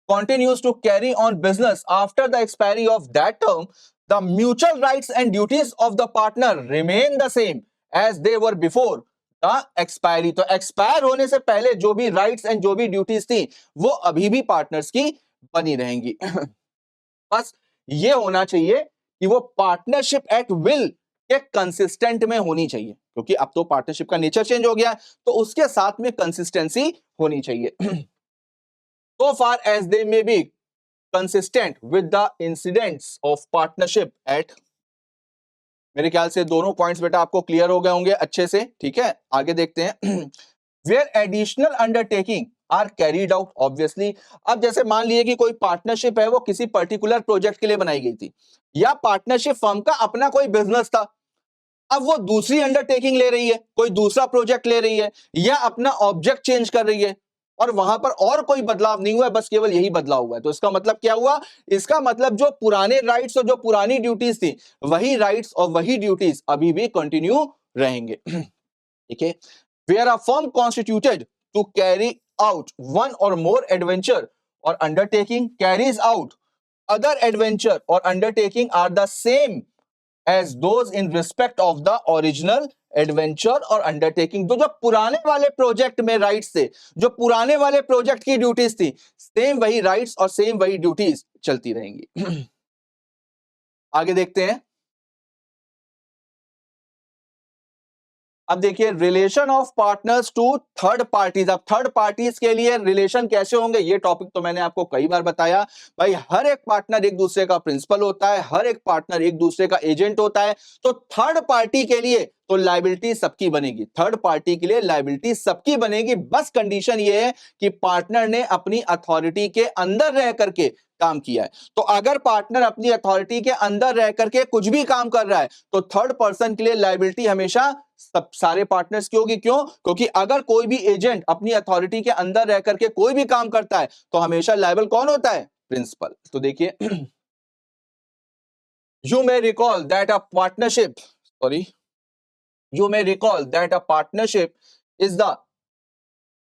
continues to carry on business after the expiry of that term, the mutual rights and duties of the partner remain the same as they were before the expiry। तो expire होने से पहले जो भी rights and जो भी duties थी वो अभी भी पार्टनर्स की बनी रहेंगी। बस ये होना चाहिए कि वो पार्टनरशिप एट विल के कंसिस्टेंट में होनी चाहिए, क्योंकि अब तो पार्टनरशिप का नेचर चेंज हो गया है, तो उसके साथ में कंसिस्टेंसी होनी चाहिए। so far as they may be consistent with the incidents of partnership at, मेरे ख्याल से दोनों पॉइंट्स बेटा आपको क्लियर हो गए होंगे अच्छे से, ठीक है, आगे देखते हैं। Where additional undertaking are carried out obviously, अब जैसे मान लिए कि कोई पार्टनरशिप है वो किसी पर्टिकुलर प्रोजेक्ट के लिए बनाई गई थी, या पार्टनरशिप फर्म का अपना कोई बिजनेस था, अब वो दूसरी अंडरटेकिंग ले रही है, कोई दूसरा प्रोजेक्ट ले रही है, या अपना ऑब्जेक्ट चेंज कर रही है, और वहां पर और कोई बदलाव नहीं हुआ है, बस केवल यही बदलाव हुआ है, तो इसका मतलब क्या हुआ, इसका मतलब जो पुराने राइट्स और जो पुरानी ड्यूटीज थी, वही राइट्स और वही ड्यूटीज अभी भी कंटिन्यू रहेंगे। ठीक है, where a firm constituted to carry out one or more adventure or undertaking carries out other adventure or undertaking are the same as those in respect of the original adventure or undertaking. तो जो पुराने वाले project में rights थे, जो पुराने वाले project की ड्यूटीज थी, सेम वही राइट्स और सेम वही ड्यूटीज चलती रहेंगी। आगे देखते हैं। अब देखिए relation of partners to third parties. अब थर्ड पार्टीज के लिए रिलेशन कैसे होंगे, ये टॉपिक तो मैंने आपको कई बार बताया। भाई हर एक पार्टनर एक दूसरे का प्रिंसिपल होता है, हर एक पार्टनर एक दूसरे का एजेंट होता है। तो थर्ड पार्टी के लिए तो लायबिलिटी सबकी बनेगी, थर्ड पार्टी के लिए लायबिलिटी सबकी बनेगी। बस कंडीशन ये है कि पार्टनर ने अपनी अथॉरिटी के अंदर रह करके काम किया है। तो अगर पार्टनर अपनी अथॉरिटी के अंदर रह करके कुछ भी काम कर रहा है तो थर्ड पर्सन के लिए लायबिलिटी हमेशा सब सारे पार्टनर्स की होगी। क्यों? क्योंकि अगर कोई भी एजेंट अपनी अथॉरिटी के अंदर रह करके कोई भी काम करता है तो हमेशा लायबल कौन होता है? प्रिंसिपल। तो देखिए you may recall that a partnership is the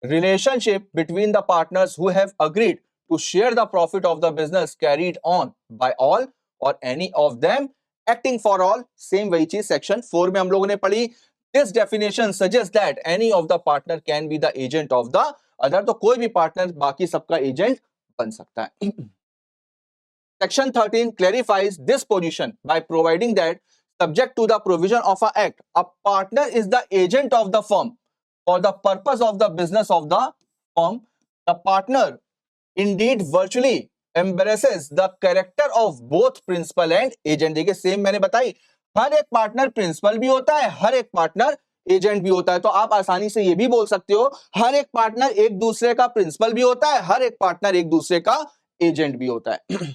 relationship between the partners who have agreed to share the profit of the business carried on by all or any of them acting for all। Same वही चीज section 4 में हम लोगों ने पढ़ी। This definition suggest that any of the partner can be the agent of the other. तो कोई भी पार्टनर बाकी सबका एजेंट बन सकता है। Section 13 clarifies this position by providing that subject to the provision of an act, a partner is the agent of the firm for the purpose of the business of the firm। The partner indeed virtually embraces the character of both principal and agent। देखिए same मैंने बताई, हर एक partner principal भी होता है, हर एक partner agent भी होता है। तो आप आसानी से ये भी बोल सकते हो हर एक पार्टनर एक दूसरे का प्रिंसिपल भी होता है, हर एक पार्टनर एक दूसरे का एजेंट भी होता है।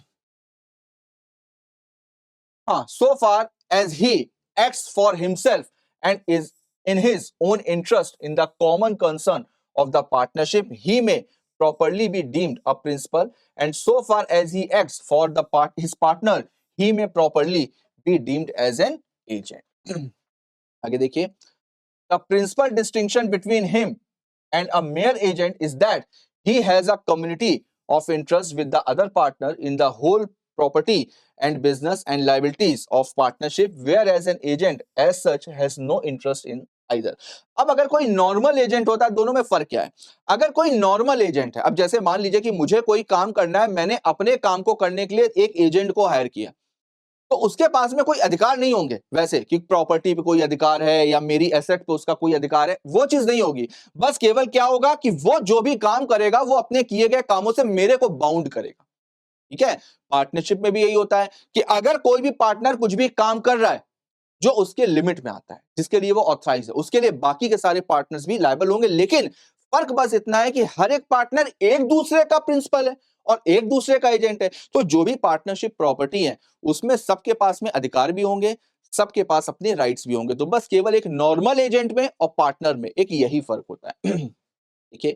So far as he acts for himself and is in his own interest in the common concern of the partnership, he may properly be deemed a principal, and so far as he acts for his partner, he may properly be deemed as an agent। आगे देखिए, the principal distinction between him and a mere agent is that he has a community of interest with the other partner in the whole property and business and liabilities of partnership, whereas an agent as such has no interest in either। अब अगर कोई normal agent होता है, दोनों में फर्क क्या है? अगर कोई नॉर्मल एजेंट है, अब जैसे मान लीजिए कि मुझे कोई काम करना है, मैंने अपने काम को करने के लिए एक एजेंट को हायर किया, तो उसके पास में कोई अधिकार नहीं होंगे वैसे कि प्रॉपर्टी पे कोई अधिकार है या मेरी एसेट पे उसका कोई अधिकार है, वो चीज नहीं होगी। बस केवल क्या होगा कि वो जो भी काम करेगा वो अपने किए गए कामों से मेरे को बाउंड करेगा। ठीक है, पार्टनरशिप में भी यही होता है कि अगर कोई भी पार्टनर कुछ भी काम कर रहा है जो उसके लिमिट में आता है, जिसके लिए वो ऑथराइज है, उसके लिए बाकी के सारे पार्टनर्स भी लायबल होंगे। लेकिन फर्क बस इतना है कि हर एक पार्टनर एक दूसरे का प्रिंसिपल है और एक दूसरे का एजेंट है। तो जो भी पार्टनरशिप प्रॉपर्टी है उसमें सबके पास में अधिकार भी होंगे, सबके पास अपने राइट्स भी होंगे। तो बस केवल एक नॉर्मल एजेंट में और पार्टनर में एक यही फर्क होता है। Okay.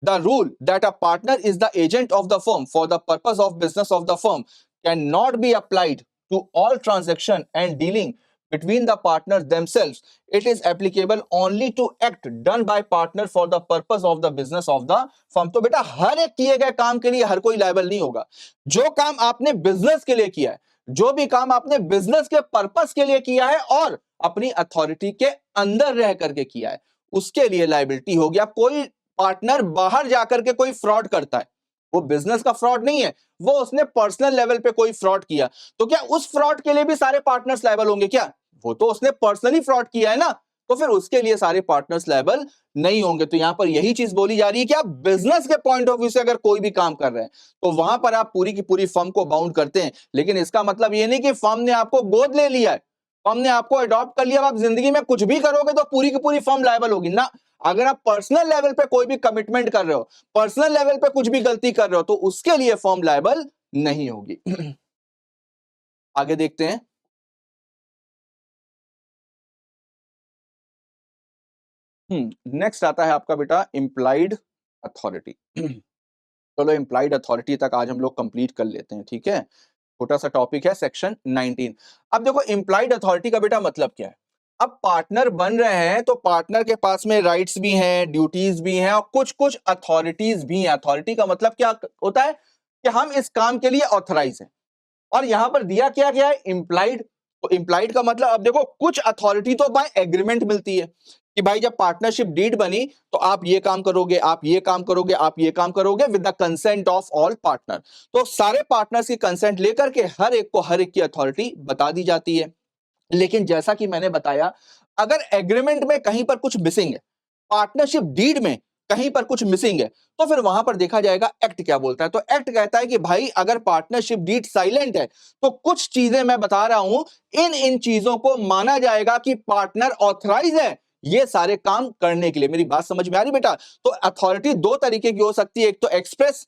The rule that a partner is the agent of the firm for the purpose of business of the firm cannot be applied to all transaction and dealing between the partners themselves. It is applicable only to act done by partner for the purpose of the business of the firm। तो बेटा हर एक किए गए काम के लिए हर कोई liable नहीं होगा। जो काम आपने बिजनेस के लिए किया है, जो भी काम आपने बिजनेस के पर्पस के लिए किया है और अपनी अथॉरिटी के अंदर रह करके किया है, उसके लिए लायबिलिटी होगी। अब कोई पार्टनर बाहर जाकर के कोई फ्रॉड करता है, वो बिजनेस का फ्रॉड नहीं है, वो उसने पर्सनल लेवल पे कोई फ्रॉड किया, तो क्या उस फ्रॉड के लिए भी सारे पार्टनर्स लायबल होंगे क्या? वो तो उसने पर्सनली फ्रॉड किया है ना, तो फिर उसके लिए सारे पार्टनर्स लायबल नहीं होंगे। तो यहां पर यही चीज बोली जा रही है कि आप बिजनेस के पॉइंट ऑफ व्यू से अगर कोई भी काम कर रहे हैं तो वहां पर आप पूरी की पूरी फर्म को बाउंड करते हैं। लेकिन इसका मतलब ये नहीं कि फर्म ने आपको गोद ले लिया है, फर्म ने आपको अडॉप्ट कर लिया, अब आप जिंदगी में कुछ भी करोगे तो पूरी की पूरी फर्म लायबल होगी ना। अगर आप पर्सनल लेवल पे कोई भी कमिटमेंट कर रहे हो, पर्सनल लेवल पे कुछ भी गलती कर रहे हो, तो उसके लिए फर्म लायबल नहीं होगी। आगे देखते हैं। नेक्स्ट आता है आपका बेटा इंप्लाइड अथॉरिटी। चलो इंप्लाइड अथॉरिटी तक आज हम लोग कंप्लीट कर लेते हैं, ठीक है। छोटा सा टॉपिक है सेक्शन 19। अब देखो इंप्लाइड अथॉरिटी का बेटा मतलब क्या है। अब पार्टनर बन रहे हैं तो पार्टनर के पास में राइट्स भी हैं, ड्यूटीज भी हैं और कुछ कुछ अथॉरिटीज भी हैं। अथॉरिटी का मतलब क्या होता है कि हम इस काम के लिए ऑथराइज हैं, और यहां पर दिया क्या गया है इंप्लाइड। तो इंप्लाइड का मतलब अब देखो कुछ अथॉरिटी तो बाय एग्रीमेंट मिलती है कि भाई जब पार्टनरशिप डीड बनी तो आप ये काम करोगे, आप ये काम करोगे, आप ये काम करोगे with the consent of all partner. तो सारे पार्टनर्स की कंसेंट लेकर के हर एक को हर एक की अथॉरिटी बता दी जाती है। लेकिन जैसा कि मैंने बताया अगर एग्रीमेंट में कहीं पर कुछ मिसिंग है, पार्टनरशिप डीड में कहीं पर कुछ मिसिंग है, तो फिर वहां पर देखा जाएगा एक्ट क्या बोलता है। तो एक्ट कहता है कि भाई अगर पार्टनरशिप डीड साइलेंट है तो कुछ चीजें मैं बता रहा हूं, इन चीजों को माना जाएगा कि पार्टनर ऑथराइज है ये सारे काम करने के लिए। मेरी बात समझ में आ रही बेटा? तो अथॉरिटी दो तरीके की हो सकती है, एक तो एक्सप्रेस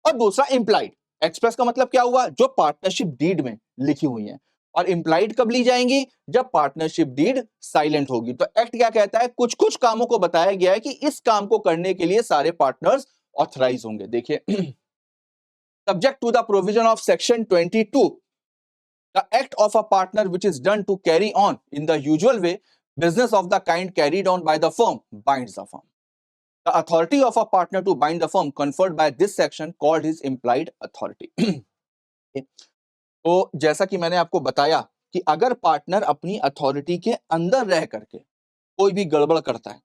और दूसरा इंप्लाइड। एक्सप्रेस का मतलब क्या हुआ? जो पार्टनरशिप डीड में लिखी हुई है। और इंप्लाइड कब ली जाएंगी? जब पार्टनरशिप डीड साइलेंट होगी। तो एक्ट क्या कहता है? कुछ कुछ कामों को बताया गया है कि इस काम को करने के लिए सारे पार्टनर्स ऑथराइज होंगे। देखिए, subject to the provision of section 22, the act of a partner which is done to carry on in the usual way business of the kind carried on by the firm binds the firm. The authority of a partner to bind the firm conferred by this section called his implied authority. तो जैसा कि मैंने आपको बताया कि अगर partner अपनी authority के अंदर रह करके कोई भी गड़बड़ करता है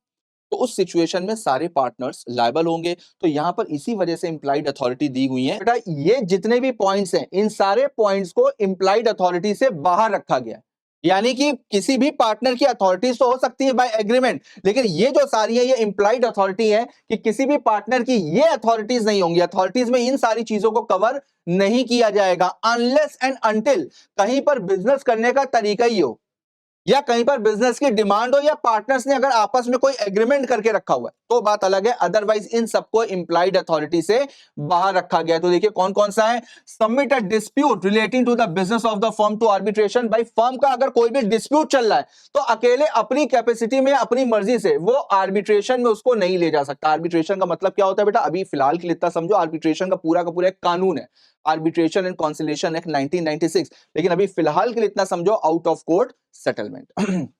तो उस सिचुएशन में सारे पार्टनर्स लायबल होंगे। तो यहां पर इसी वजह से इंप्लाइड अथॉरिटी दी हुई है। बेटा ये जितने भी पॉइंट्स हैं इन सारे पॉइंट्स को इंप्लाइड अथॉरिटी से बाहर रखा गया है। यानी कि किसी भी पार्टनर की अथॉरिटीज तो हो सकती है बाय एग्रीमेंट, लेकिन ये जो सारी है ये इंप्लाइड अथॉरिटी है कि किसी भी पार्टनर की ये अथॉरिटीज नहीं होंगी। अथॉरिटीज में इन सारी चीजों को कवर नहीं किया जाएगा अनलेस एंड अनटिल कहीं पर बिजनेस करने का तरीका ही हो या कहीं पर बिजनेस की डिमांड हो या पार्टनर्स ने अगर आपस में कोई एग्रीमेंट करके रखा हुआ है तो बात अलग है। अदरवाइज इन सबको इंप्लाइड अथॉरिटी से बाहर रखा गया है। तो देखिए कौन कौन सा है? Submit a dispute relating to the business of the firm to arbitration. भाई फर्म का अगर कोई भी डिस्प्यूट चल रहा है तो अकेले अपनी कैपेसिटी में अपनी मर्जी से वो आर्बिट्रेशन में उसको नहीं ले जा सकता। आर्बिट्रेशन का मतलब क्या होता है बेटा? अभी फिलहाल के लिए इतना समझो, आर्बिट्रेशन का पूरा एक कानून है, आर्बिट्रेशन एंड कॉन्सिलिएशन एक्ट 1996। लेकिन अभी फिलहाल के लिए इतना समझो, out of court settlement.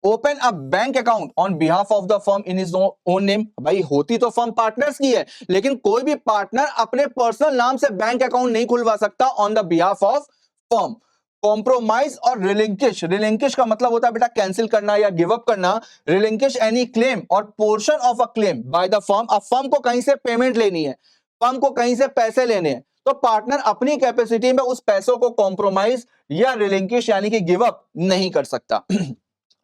Open a bank account on behalf of the firm in his own name. भाई होती तो फर्म पार्टनर्स की है, लेकिन कोई भी पार्टनर अपने पर्सनल नाम से बैंक अकाउंट नहीं खुलवा सकता on the behalf of firm. Compromise और रिलिंकिश। रिलिंकिश का मतलब होता है बेटा कैंसिल करना या गिव अप करना। रिलिंकिश एनी क्लेम और portion of a claim by the firm. अब फर्म को कहीं से पेमेंट लेनी है, फर्म को कहीं से पैसे लेने हैं, तो पार्टनर अपनी कैपेसिटी में उस पैसों को कॉम्प्रोमाइज या रिलिंकिश यानी कि गिव अप नहीं कर सकता।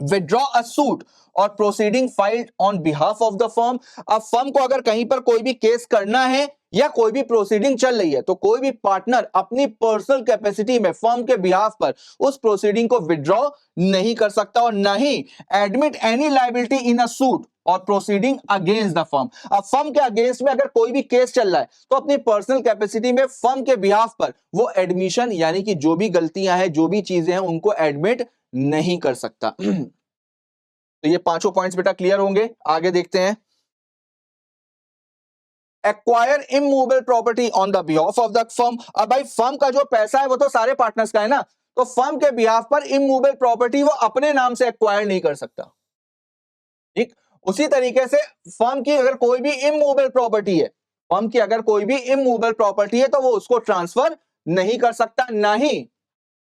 Withdraw a suit or proceeding filed on behalf of the firm. अब फर्म को अगर कहीं पर कोई भी केस करना है या कोई भी प्रोसीडिंग चल रही है तो कोई भी पार्टनर अपनी पर्सनल कैपेसिटी में फर्म के बिहाफ पर उस प्रोसीडिंग को विड्रॉ नहीं कर सकता और ना ही admit any liability in a suit or proceeding against the firm. अब फर्म के अगेंस्ट में अगर कोई भी केस चल रहा है तो अपनी पर्सनल कैपेसिटी में फर्म के बिहाफ पर वो एडमिशन यानी कि जो भी गलतियां हैं जो भी चीजें हैं उनको एडमिट नहीं कर सकता। तो ये पांचों पॉइंट्स बेटा क्लियर होंगे। आगे देखते हैं। Acquire immovable property on the behalf of the firm. अब भाई फर्म का जो पैसा है वो तो सारे पार्टनर्स का है ना, तो फर्म के बिहाफ पर इमूवेबल प्रॉपर्टी वो अपने नाम से एक्वायर नहीं कर सकता। ठीक उसी तरीके से फर्म की अगर कोई भी इमूवेबल प्रॉपर्टी है, फर्म की अगर कोई भी इमूवेबल प्रॉपर्टी है तो वो उसको ट्रांसफर नहीं कर सकता, ना ही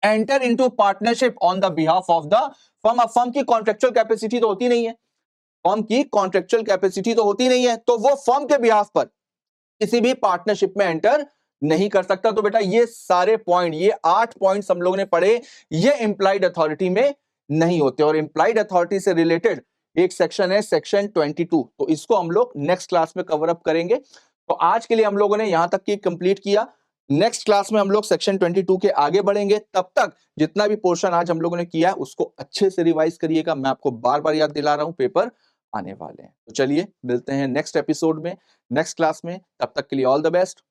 enter into partnership on the behalf of the firm. अब फर्म की कॉन्ट्रेक्चुअल कैपेसिटी तो होती नहीं है, फर्म की कॉन्ट्रेक्चुअल कैपेसिटी तो होती नहीं है, तो वो फर्म के बिहाफ पर किसी भी पार्टनरशिप में एंटर नहीं कर सकता। तो बेटा ये सारे पॉइंट, ये 8 पॉइंट्स हम लोगों ने पढ़े, ये इंप्लाइड अथॉरिटी में नहीं होते। और इंप्लाइड अथॉरिटी से रिलेटेड एक सेक्शन है सेक्शन 22, तो इसको हम लोग नेक्स्ट क्लास में कवर अप करेंगे। तो आज के लिए हम लोगों ने यहां तक की कंप्लीट किया। नेक्स्ट क्लास में हम लोग सेक्शन 22 के आगे बढ़ेंगे। तब तक जितना भी पोर्शन आज हम लोगों ने किया है उसको अच्छे से रिवाइज करिएगा। मैं आपको बार बार याद दिला रहा हूं, पेपर आने वाले हैं। तो चलिए मिलते हैं नेक्स्ट एपिसोड में, नेक्स्ट क्लास में। तब तक के लिए ऑल द बेस्ट।